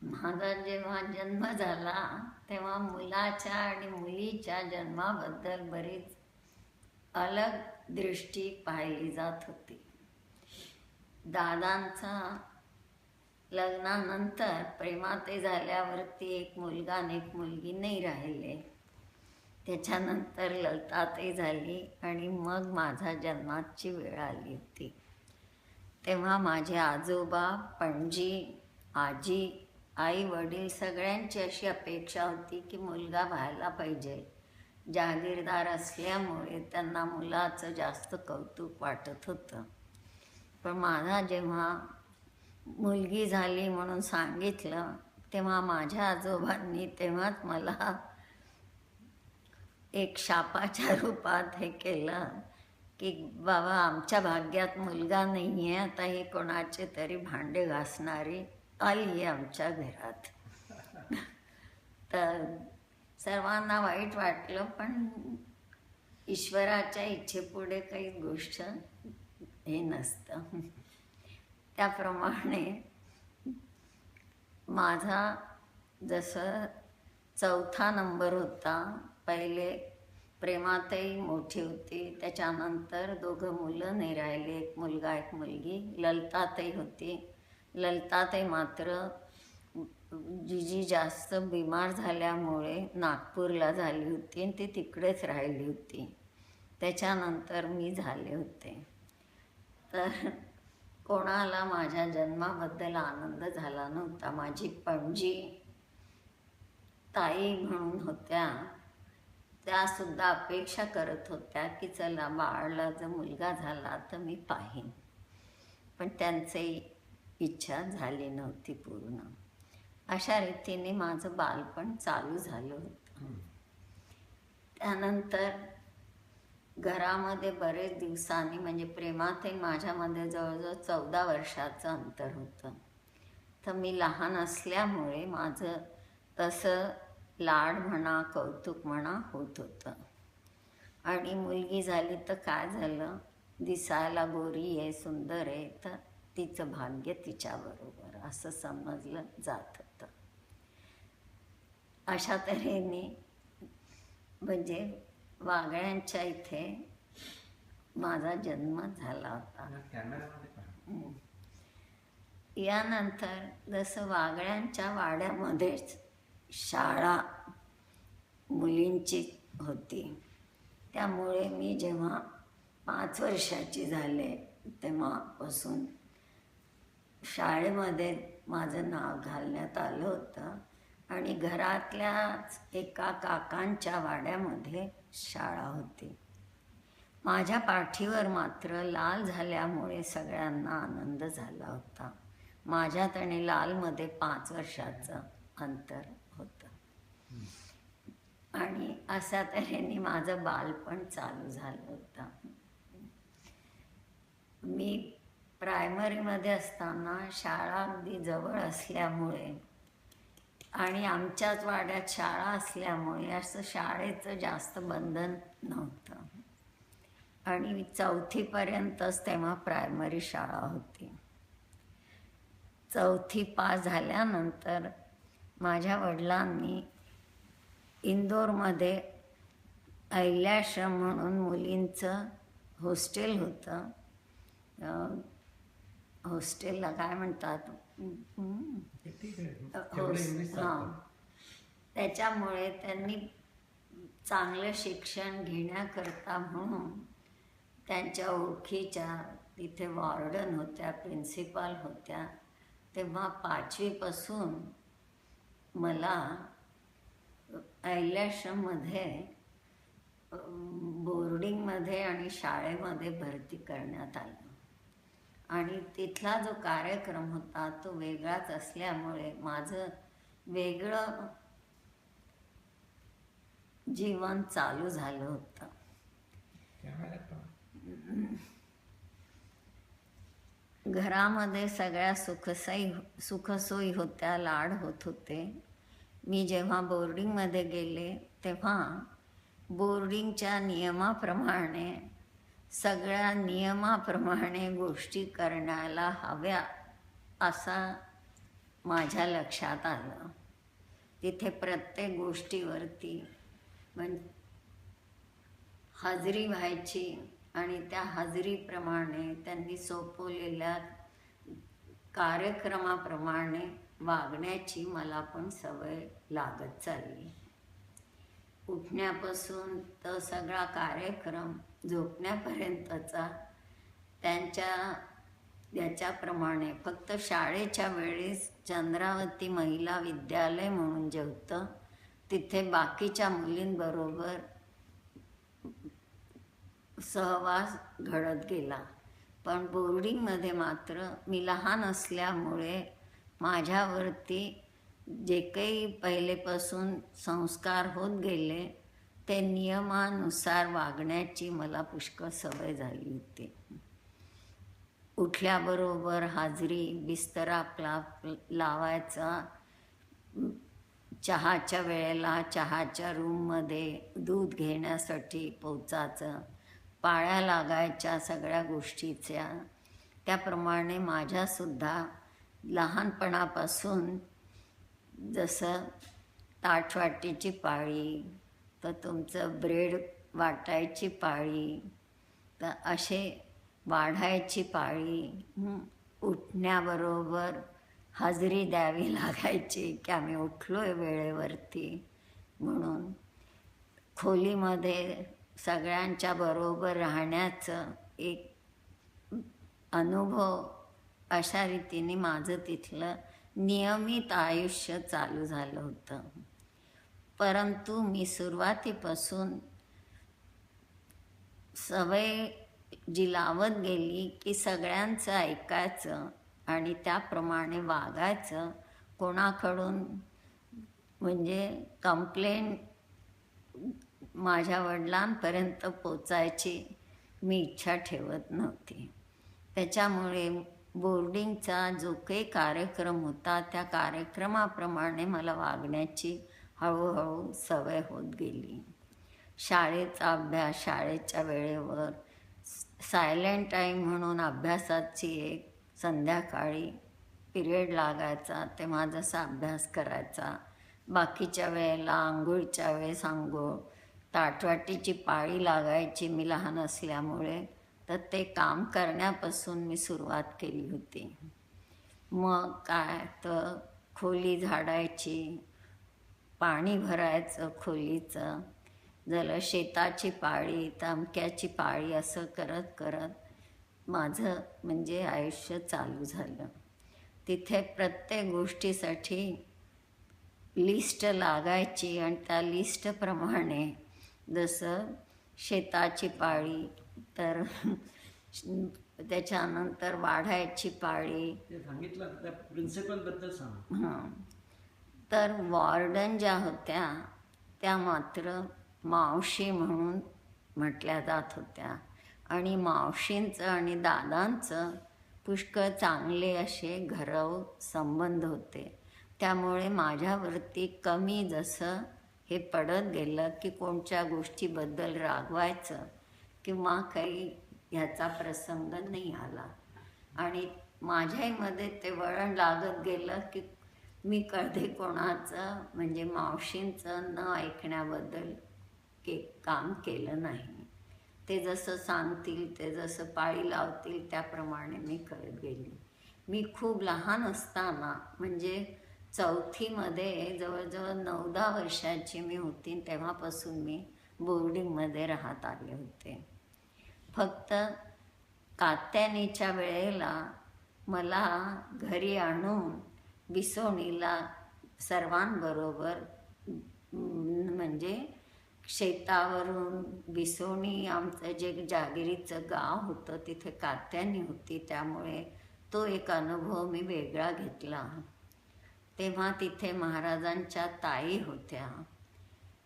माझा जेव्हा जन्म झाला तेव्हा मुलाच्या आणि मुलीच्या जन्माबद्दल बरीच अलग दृष्टी पाहिली जात होती. दादांचा लग्नानंतर प्रेमाते झाल्यावरती एक मुलगा आणि एक मुलगी नाही राहिले. त्याच्यानंतर ललताते झाली आणि मग माझा जन्माची वेळ आली होती. तेव्हा माझे आजोबा, पणजी, आजी, आई वडील सगळ्यांची अशी अपेक्षा होती की मुलगा व्हायला पाहिजे. जहागीरदार असल्यामुळे त्यांना मुलाचं जास्त कौतुक वाटत होतं. पण माझा जेव्हा मुलगी झाली म्हणून सांगितलं तेव्हा माझ्या आजोबांनी तेव्हाच मला एक शापाच्या रूपात हे केलं की बाबा आमच्या भाग्यात मुलगा नाही आहे, आता हे कोणाचे तरी भांडे घासणारी आली आहे आमच्या घरात. तर सर्वांना वाईट वाटलं, पण ईश्वराच्या इच्छेपुढे काही गोष्ट हे नसतं. त्याप्रमाणे माझा जसं 4था नंबर होता. पहिले प्रेमातही मोठी होती, त्याच्यानंतर 2 मुलं नाही राहिले, एक मुलगा एक मुलगी. ललताताई होती. ललताताई मात्र जिजी जास्त बिमार झाल्यामुळे नागपूरला झाली होती आणि ती तिकडेच राहिली होती. त्याच्यानंतर मी झाले होते. तर कोणाला माझ्या जन्माबद्दल आनंद झाला नव्हता. माझी पणजी ताई म्हणून होत्या, त्यासुद्धा अपेक्षा करत होत्या की चला बाळाला जर मुलगा झाला तर मी पाहीन. पण त्यांची इच्छा झाली नव्हती पूर्ण. अशा रीतीने माझं बालपण चालू झालं होतं. त्यानंतर घरामध्ये बरेच दिवसांनी म्हणजे प्रेमातही माझ्यामध्ये जवळजवळ 14 वर्षाचं अंतर होतं. तर मी लहान असल्यामुळे माझं तसं लाड म्हणा कौतुक म्हणा होत होतं. आणि मुलगी झाली तर काय झालं, दिसायला गोरी आहे, सुंदर आहे, तर तिचं भाग्य तिच्याबरोबर असं समजलं जात होतं. अशा तऱ्हेने म्हणजे वागळ्यांच्या इथे माझा जन्म झाला होता. यानंतर जसं वागळ्यांच्या वाड्यामध्येच शाळा मुलींची होती, त्यामुळे मी जेव्हा 5 वर्षाची झाले तेव्हापासून शाळेमध्ये माझं नाव घालण्यात आलं होतं. आणि घरातल्याच एका काकांच्या वाड्यामध्ये शाळा होती. माझ्या पाठीवर मात्र लाल झाल्यामुळे सगळ्यांना आनंद झाला होता. माझ्यात आणि लालमध्ये 5 वर्षाचं अंतर होतं. आणि अशा तऱ्हेने माझं बालपण चालू झालं होतं. मी प्रायमरीमध्ये असताना शाळा अगदी जवळ असल्यामुळे आणि आमच्याच वाड्यात शाळा असल्यामुळे असं शाळेचं जास्त बंधन नव्हतं. आणि 4थीपर्यंतच तेव्हा प्रायमरी शाळा होती. 4थी पास झाल्यानंतर माझ्या वडिलांनी इंदोरमध्ये अहिल्याश्रम म्हणून मुलींचं हॉस्टेल होतं. हॉस्टेलला काय म्हणतात, हां, त्याच्यामुळे त्यांनी चांगलं शिक्षण घेण्याकरता म्हणून त्यांच्या ओळखीच्या तिथे वॉर्डन होत्या, प्रिन्सिपाल होत्या. तेव्हा 5वीपासून मला अहिल्याश्रममध्ये बोर्डिंगमध्ये आणि शाळेमध्ये भरती करण्यात आलं. आणि तिथला जो कार्यक्रम होता तो वेगळाच असल्यामुळे माझं वेगळं जीवन चालू झालं होतं. घरामध्ये सगळ्या सुखसोयी होत्या, लाड होत होते. मी जेव्हा बोर्डिंगमध्ये गेले तेव्हा बोर्डिंगच्या नियमाप्रमाणे सगळ्या नियमाप्रमाणे गोष्टी करण्याला हव्या असा माझ्या लक्षात आलं. तिथे प्रत्येक गोष्टीवरती म्हणजे हजेरी व्हायची आणि त्या हजेरीप्रमाणे त्यांनी सोपवलेल्या कार्यक्रमाप्रमाणे वागण्याची मला पण सवय लागत चालली. उठण्यापासून तर सगळा कार्यक्रम झोपण्यापर्यंतचा त्यांच्या याच्याप्रमाणे. फक्त शाळेच्या वेळेस चंद्रावती महिला विद्यालय म्हणून जे होतं तिथे बाकीच्या मुलींबरोबर सहवास घडत गेला. पण बोर्डिंगमध्ये मात्र मी लहान असल्यामुळे माझ्यावरती जे काही पहिलेपासून संस्कार होत गेले ते नियमानुसार वागण्याची मला पुष्कळ सवय झाली होती. उठल्याबरोबर हाजरी, बिस्तर आपला लावायचा, चहाच्या वेळेला चहाच्या रूममध्ये दूध घेण्यासाठी पोचायचं, पाळ्या लागायच्या सगळ्या गोष्टीच्या. त्याप्रमाणे माझ्यासुद्धा लहानपणापासून जसं ताटवाटीची पाळी, तर तुमचं ब्रेड वाटायची पाळी, तर असे वाढायची पाळी, उठण्याबरोबर हजेरी द्यावी लागायची की आम्ही उठलो आहे वेळेवरती म्हणून. खोलीमध्ये सगळ्यांच्या बरोबर राहण्याचं एक अनुभव, अशा रीतीने माझं तिथलं नियमित आयुष्य चालू झालं होतं. परंतु मी सुरुवातीपासून सवय जी लावत गेली की सगळ्यांचं ऐकायचं आणि त्याप्रमाणे वागायचं. कोणाकडून म्हणजे कंप्लेंट माझ्या वडिलांपर्यंत पोचायची मी इच्छा ठेवत नव्हती. त्याच्यामुळे बोर्डिंगचा जो काही कार्यक्रम होता त्या कार्यक्रमाप्रमाणे मला वागण्याची हळूहळू सवय होत गेली. शाळेचा अभ्यास शाळेच्या वेळेवर, सायलेंट टाईम म्हणून अभ्यासाची एक संध्याकाळी पिरियड लागायचा, तेव्हा जसा अभ्यास करायचा. बाकीच्या वेळेला आंघोळीच्या वेळेस आंघोळ, ताटवाटीची पाळी लागायची मी लहान असल्यामुळे, तर ते काम करण्यापासून मी सुरुवात केली होती. मग काय तर खोली झाडायची, पाणी भरायचं खोलीचं, झालं शेताची पाळी, तमक्याची पाळी, असं करत करत माझं म्हणजे आयुष्य चालू झालं. तिथे प्रत्येक गोष्टीसाठी लिस्ट लागायची आणि त्या लिस्टप्रमाणे जसं शेताची पाळी, तर त्याच्यानंतर वाढायची पाळी. सांगितलं त्या प्रिन्सिपलबद्दल सांग. हां, तर वॉर्डन ज्या होत्या त्या मात्र मावशी म्हणून म्हटल्या जात होत्या आणि मावशींचं आणि दादांचं पुष्कळ चांगले असे घरौ संबंध होते. त्यामुळे माझ्यावरती कमी जसं हे पडत गेलं की कोणत्या गोष्टीबद्दल रागवायचं किंवा काही ह्याचा प्रसंग नाही आला. आणि माझ्यामध्ये ते वळण लागत गेलं की मी कधी कोणाचं म्हणजे मावशींचं न ऐकण्याबद्दल काम केलं नाही. ते जसं सांगतील, ते जसं पाळी लावतील त्याप्रमाणे मी करत गेली. मी खूप लहान असताना म्हणजे चौथीमध्ये जवळजवळ 9-10 वर्षाची मी होती तेव्हापासून मी बोर्डिंगमध्ये राहत आले होते. फक्त कात्यानीच्या वेळेला मला घरी आणून बिसोणीला सर्वांबरोबर म्हणजे शेतावरून बिसोणी आमचं जे जागिरीचं गाव होतं तिथे कात्यानी होती, त्यामुळे तो एक अनुभव मी वेगळा घेतला. तेव्हा तिथे महाराजांच्या ताई होत्या.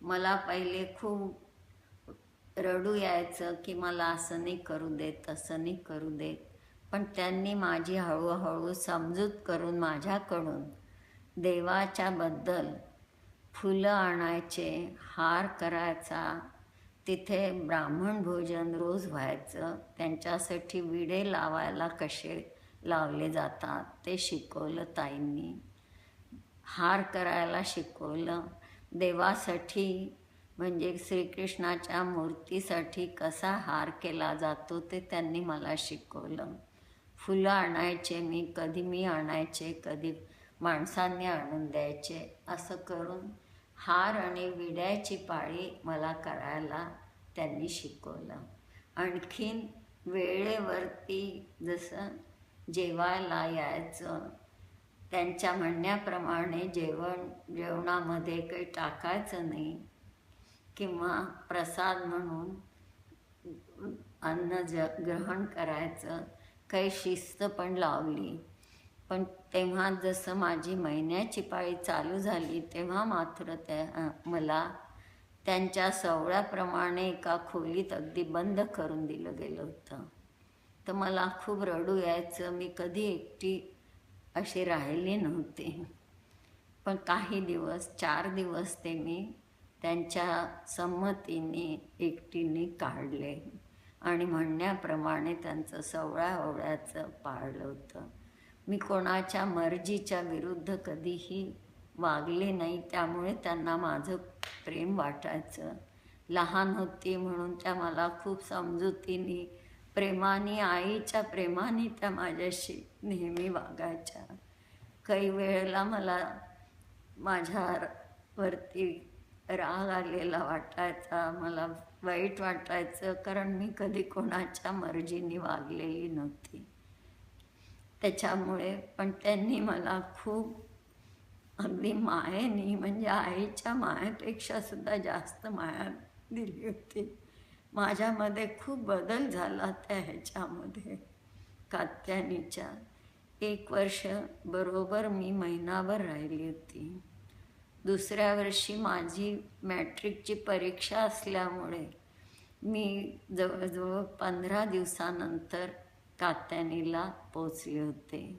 मला पहिले खूप रडू यायचं की मला असं नाही करू देत, तसं नाही करू देत. पण त्यांनी माझी हळूहळू समजूत करून माझ्याकडून देवाच्या बद्दल फुलं आणायचे, हार करायचा, तिथे ब्राह्मण भोजन रोज व्हायचं, त्यांच्यासाठी विडे लावायला कसे लावले जातात ते शिकवलं ताईंनी. हार करायला शिकवलं. देवासाठी म्हणजे श्रीकृष्णाच्या मूर्तीसाठी कसा हार केला जातो ते त्यांनी मला शिकवलं. फुलं आणायचे कधी मी आणायचे, कधी माणसांनी आणून द्यायचे. असं करून हार आणि विड्याची पाळी मला करायला त्यांनी शिकवलं. आणखीन वेळेवरती जसं जेवायला यायचं, त्यांच्या म्हणण्याप्रमाणे जेवणामध्ये काही टाकायचं नाही किंवा प्रसाद म्हणून अन्न ग्रहण करायचं, काही शिस्त पण लावली. पण तेव्हा जसं माझी महिन्याची पाळी चालू झाली तेव्हा मात्र मला त्यांच्या सवळ्याप्रमाणे एका खोलीत अगदी बंद करून दिलं गेलं होतं. तर मला खूप रडू यायचं. मी कधी एकटी अशी राहिली नव्हते. पण काही दिवस 4 दिवस ते मी त्यांच्या संमतीने एकटीने काढले आणि म्हणण्याप्रमाणे त्यांचं सवळ्याओवळ्याचं पाळलं होतं. मी कोणाच्या मर्जीच्या विरुद्ध कधीही वागले नाही. त्यामुळे त्यांना माझं प्रेम वाटायचं. लहान होती म्हणून त्या मला खूप समजुतीने, प्रेमाने, आईच्या प्रेमाने त्या माझ्याशी नेहमी वागायच्या. काही वेळेला मला माझ्यावरती राग आलेला वाटायचा, मला वाईट वाटायचं, कारण मी कधी कोणाच्या मर्जीने वागलेली नव्हती. त्याच्यामुळे पण त्यांनी मला खूप अगदी मायेने, म्हणजे आईच्या मायेपेक्षा सुद्धा जास्त माया दिली होती. माझ्यामध्ये खूप बदल झाला त्या ह्याच्यामध्ये. कात्यायनीच्या 1 वर्ष बरोबर मी महिनाभर राहिली होती. दुसऱ्या वर्षी माझी मॅट्रिकची परीक्षा असल्यामुळे मी जवळजवळ 15 दिवसानंतर कात्यायनीला पोचले होते.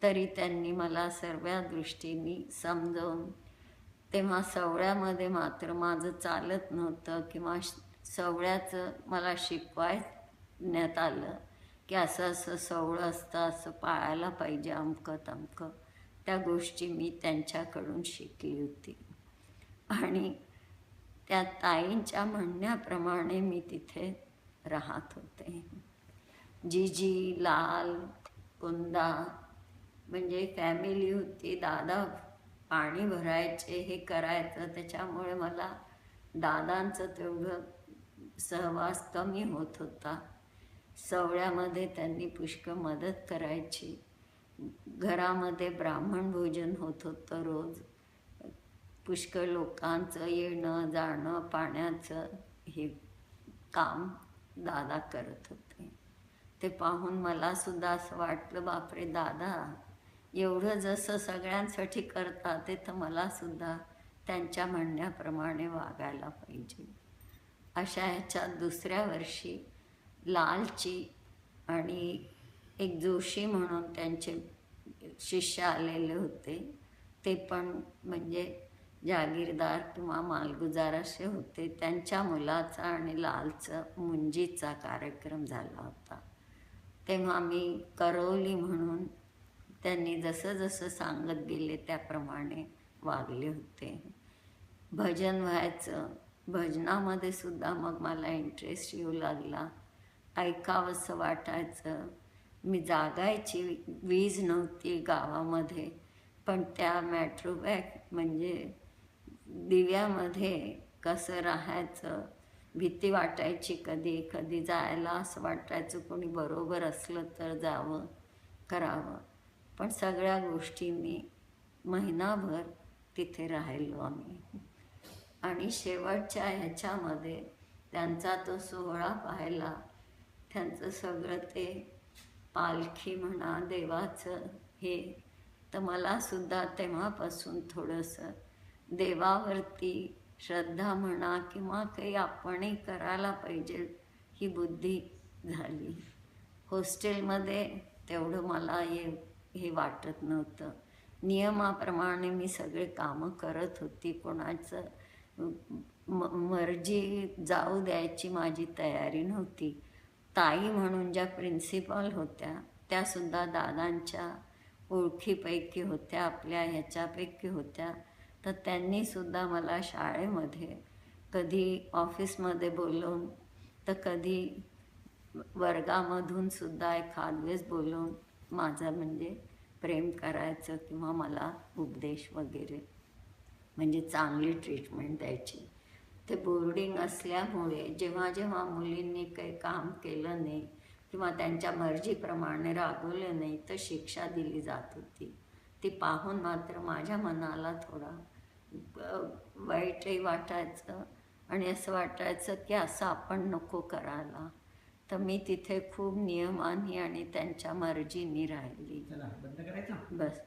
तरी त्यांनी मला सर्व दृष्टीने समजावून, तेव्हा सवळ्यामध्ये मात्र माझं चालत नव्हतं किंवा सवळ्याचं मला शिकवायण्यात आलं की असं असं सवळं असतं, असं पाळायला पाहिजे, अमकं तमकं. त्या गोष्टी मी त्यांच्याकडून शिकली होती. आणि त्या ताईंच्या म्हणण्याप्रमाणे मी तिथे राहत होते. जीजी, लाल, कुंदा म्हणजे फॅमिली होती. दादा पाणी भरायचे, हे करायचं. त्याच्यामुळे मला दादांचं तेवढं सहवास कमी होत होता. सवळ्यामध्ये त्यांनी पुष्कळ मदत करायची. घरामध्ये ब्राह्मण भोजन होत होतं रोज. पुष्कळ लोकांचं येणं जाणं, पाण्याचं हे काम दादा करत होते. ते पाहून मला सुद्धा असं वाटलं, बापरे दादा एवढं जसं सगळ्यांसाठी करतात ते तर मला सुद्धा त्यांच्या म्हणण्याप्रमाणे वागायला पाहिजे. अशा ह्याच्यात दुसऱ्या वर्षी लालची आणि एक जोशी म्हणून त्यांचे शिष्य आलेले होते. ते पण म्हणजे जागीरदार किंवा मालगुजार असे होते. त्यांच्या मुलाचा आणि लालचं मुंजीचा कार्यक्रम झाला होता. तेव्हा मी करवली म्हणून त्यांनी जसं जसं सांगत गेले त्याप्रमाणे वागले होते. भजन व्हायचं. भजनामध्ये सुद्धा मग मला इंटरेस्ट येऊ लागला. ऐकावंसं वाटायचं. मी जागायची. वीज नव्हती गावामध्ये, पण त्या मॅट्रोबॅक म्हणजे दिव्यामध्ये कसं राहायचं, भीती वाटायची. कधी कधी जायला असं वाटायचं कोणी बरोबर असलं तर जावं, करावं. पण सगळ्या गोष्टी मी महिनाभर तिथे राहिलो आम्ही. आणि शेवटच्या ह्याच्यामध्ये त्यांचा तो सोहळा पाहायला, त्यांचं सगळं ते पालखी म्हणा, देवाचं हे, तर मला सुद्धा तेव्हापासून थोडंसं देवावरती श्रद्धा म्हणा किंवा काही आपणही करायला पाहिजे ही बुद्धी झाली. हॉस्टेलमध्ये तेवढं मला हे वाटत नव्हतं. नियमाप्रमाणे मी सगळे कामं करत होती. कोणाचं मर्जी जाऊ द्यायची माझी तयारी नव्हती. ताई म्हणून ज्या प्रिन्सिपल होत्या त्यासुद्धा दादांच्या ओळखीपैकी होत्या, आपल्या ह्याच्यापैकी होत्या. तर त्यांनीसुद्धा मला शाळेमध्ये कधी ऑफिसमध्ये बोलवून तर कधी वर्गामधून सुद्धा एखाद वेळेस बोलवून माझं म्हणजे प्रेम करायचं किंवा मला उपदेश वगैरे म्हणजे चांगली ट्रीटमेंट द्यायची. ते बोर्डिंग असल्यामुळे जेव्हा जेव्हा मुलींनी काही काम केलं नाही किंवा त्यांच्या मर्जीप्रमाणे राबवलं नाही तर शिक्षा दिली जात होती. ती पाहून मात्र माझ्या मनाला थोडा वाईटही वाटायचं आणि असं वाटायचं की असं आपण नको करायला. तर मी तिथे खूप नियमाने आणि त्यांच्या मर्जीने राहिली. चला बंद करायचं. बस.